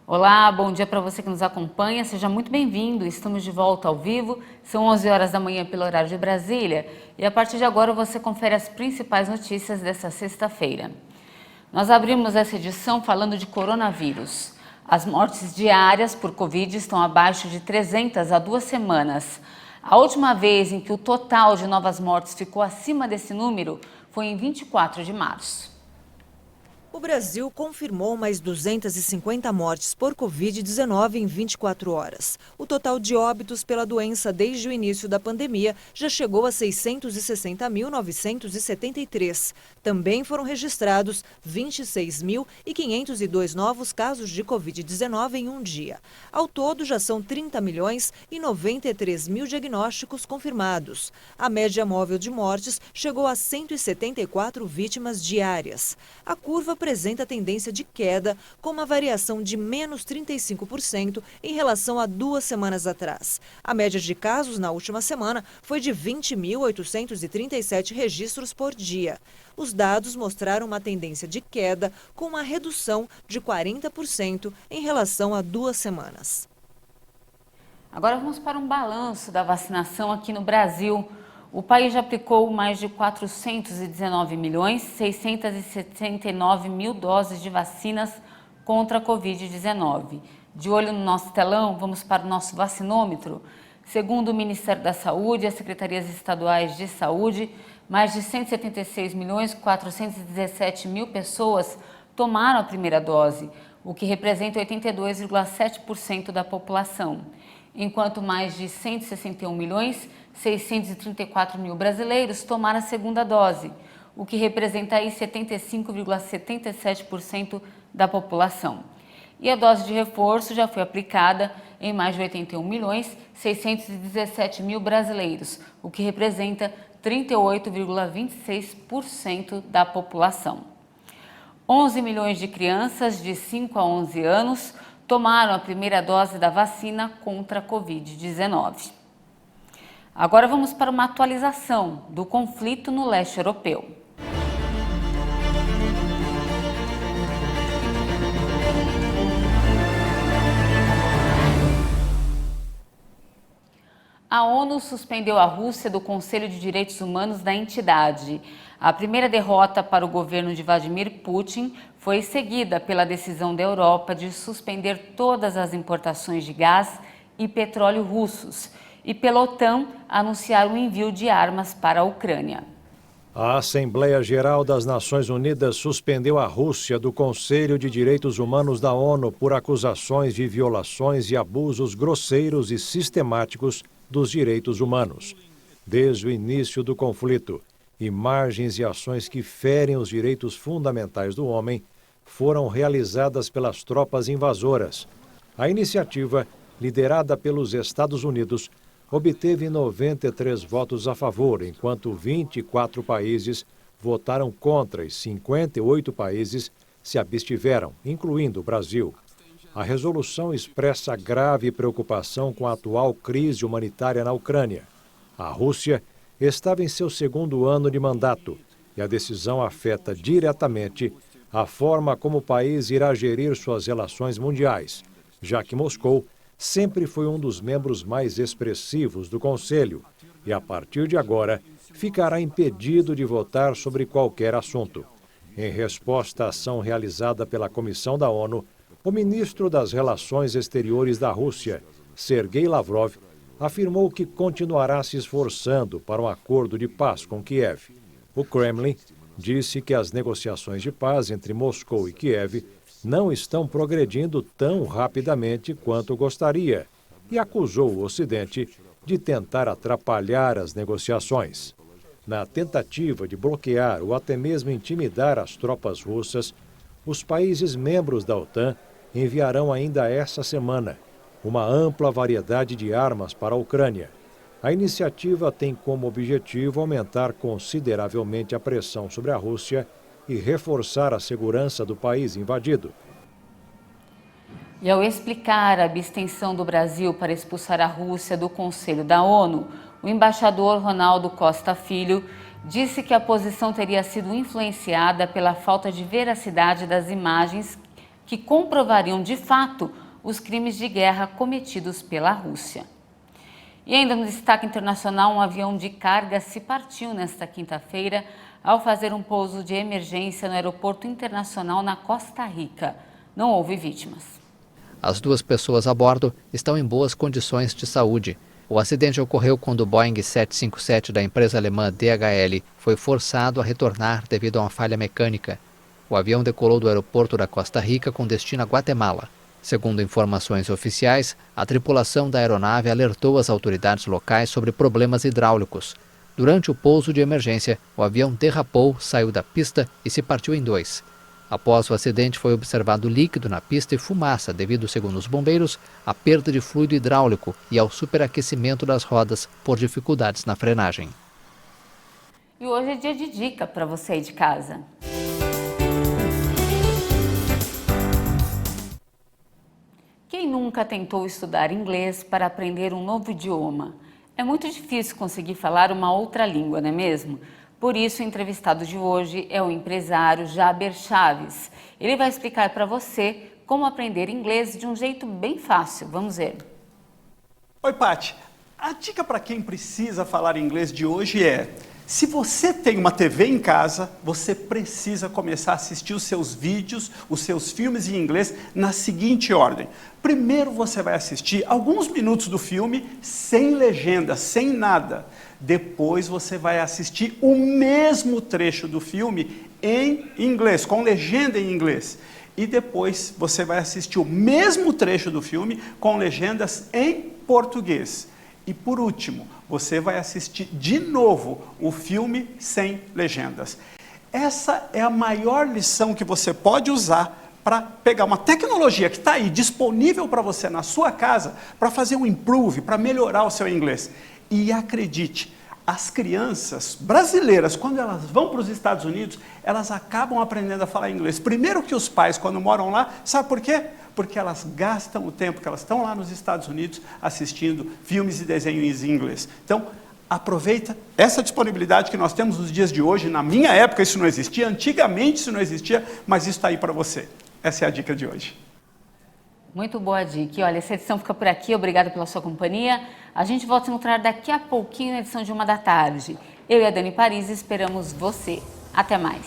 Olá, bom dia para você que nos acompanha, seja muito bem-vindo. Estamos de volta ao vivo, são 11 horas da manhã pelo horário de Brasília e a partir de agora você confere as principais notícias desta sexta-feira. Nós abrimos essa edição falando de coronavírus. As mortes diárias por Covid estão abaixo de 300 há 2 semanas. A última vez em que o total de novas mortes ficou acima desse número foi em 24 de março. O Brasil confirmou mais 250 mortes por Covid-19 em 24 horas. O total de óbitos pela doença desde o início da pandemia já chegou a 660.973. Também foram registrados 26.502 novos casos de Covid-19 em um dia. Ao todo, já são 30.093.000 diagnósticos confirmados. A média móvel de mortes chegou a 174 vítimas diárias. A curva apresenta tendência de queda, com uma variação de menos 35% em relação a 2 semanas atrás. A média de casos na última semana foi de 20.837 registros por dia. Os dados mostraram uma tendência de queda, com uma redução de 40% em relação a 2 semanas. Agora vamos para um balanço da vacinação aqui no Brasil. O país já aplicou mais de 419.669.000 doses de vacinas contra a Covid-19. De olho no nosso telão, vamos para o nosso vacinômetro. Segundo o Ministério da Saúde e as secretarias estaduais de saúde, mais de 176.417.000 pessoas tomaram a primeira dose, o que representa 82,7% da população, enquanto mais de 161.634.000 brasileiros tomaram a segunda dose, o que representa aí 75,77% da população. E a dose de reforço já foi aplicada em mais de 81.617.000 brasileiros, o que representa 38,26% da população. 11 milhões de crianças de 5 a 11 anos tomaram a primeira dose da vacina contra a Covid-19. Agora vamos para uma atualização do conflito no leste europeu. A ONU suspendeu a Rússia do Conselho de Direitos Humanos da entidade. A primeira derrota para o governo de Vladimir Putin foi seguida pela decisão da Europa de suspender todas as importações de gás e petróleo russos e pela OTAN anunciar o envio de armas para a Ucrânia. A Assembleia Geral das Nações Unidas suspendeu a Rússia do Conselho de Direitos Humanos da ONU por acusações de violações e abusos grosseiros e sistemáticos dos direitos humanos. Desde o início do conflito, imagens e ações que ferem os direitos fundamentais do homem foram realizadas pelas tropas invasoras. A iniciativa, liderada pelos Estados Unidos, obteve 93 votos a favor, enquanto 24 países votaram contra e 58 países se abstiveram, incluindo o Brasil. A resolução expressa grave preocupação com a atual crise humanitária na Ucrânia. A Rússia estava em seu segundo ano de mandato e a decisão afeta diretamente a forma como o país irá gerir suas relações mundiais, já que Moscou sempre foi um dos membros mais expressivos do Conselho e, a partir de agora, ficará impedido de votar sobre qualquer assunto. Em resposta à ação realizada pela Comissão da ONU, o ministro das Relações Exteriores da Rússia, Sergei Lavrov, afirmou que continuará se esforçando para um acordo de paz com Kiev. O Kremlin disse que as negociações de paz entre Moscou e Kiev não estão progredindo tão rapidamente quanto gostaria e acusou o Ocidente de tentar atrapalhar as negociações. Na tentativa de bloquear ou até mesmo intimidar as tropas russas, os países membros da OTAN enviarão ainda esta semana uma ampla variedade de armas para a Ucrânia. A iniciativa tem como objetivo aumentar consideravelmente a pressão sobre a Rússia e reforçar a segurança do país invadido. E ao explicar a abstenção do Brasil para expulsar a Rússia do Conselho da ONU, o embaixador Ronaldo Costa Filho disse que a posição teria sido influenciada pela falta de veracidade das imagens que comprovariam de fato os crimes de guerra cometidos pela Rússia. E ainda no destaque internacional, um avião de carga se partiu nesta quinta-feira ao fazer um pouso de emergência no aeroporto internacional na Costa Rica. Não houve vítimas. As 2 pessoas a bordo estão em boas condições de saúde. O acidente ocorreu quando o Boeing 757 da empresa alemã DHL foi forçado a retornar devido a uma falha mecânica. O avião decolou do aeroporto da Costa Rica com destino a Guatemala. Segundo informações oficiais, a tripulação da aeronave alertou as autoridades locais sobre problemas hidráulicos. Durante o pouso de emergência, o avião derrapou, saiu da pista e se partiu em 2. Após o acidente, foi observado líquido na pista e fumaça devido, segundo os bombeiros, à perda de fluido hidráulico e ao superaquecimento das rodas por dificuldades na frenagem. E hoje é dia de dica para você aí de casa. Quem nunca tentou estudar inglês para aprender um novo idioma? É muito difícil conseguir falar uma outra língua, não é mesmo? Por isso, o entrevistado de hoje é o empresário Jaber Chaves. Ele vai explicar para você como aprender inglês de um jeito bem fácil. Vamos ver. Oi, Paty. A dica para quem precisa falar inglês de hoje é: se você tem uma TV em casa, você precisa começar a assistir os seus vídeos, os seus filmes em inglês na seguinte ordem. Primeiro você vai assistir alguns minutos do filme sem legenda, sem nada. Depois você vai assistir o mesmo trecho do filme em inglês, com legenda em inglês. E depois você vai assistir o mesmo trecho do filme com legendas em português. E por último, você vai assistir de novo o filme sem legendas. Essa é a maior lição que você pode usar para pegar uma tecnologia que está aí disponível para você na sua casa, para fazer um improve, para melhorar o seu inglês. E acredite, as crianças brasileiras, quando elas vão para os Estados Unidos, elas acabam aprendendo a falar inglês. Primeiro que os pais, quando moram lá, sabe por quê? Porque elas gastam o tempo que elas estão lá nos Estados Unidos assistindo filmes e desenhos em inglês. Então, aproveita essa disponibilidade que nós temos nos dias de hoje. Na minha época isso não existia, antigamente isso não existia, mas isso está aí para você. Essa é a dica de hoje. Muito boa dica. E olha, essa edição fica por aqui. Obrigada pela sua companhia. A gente volta a se encontrar daqui a pouquinho na edição de 1 da tarde. Eu e a Dani Paris esperamos você. Até mais.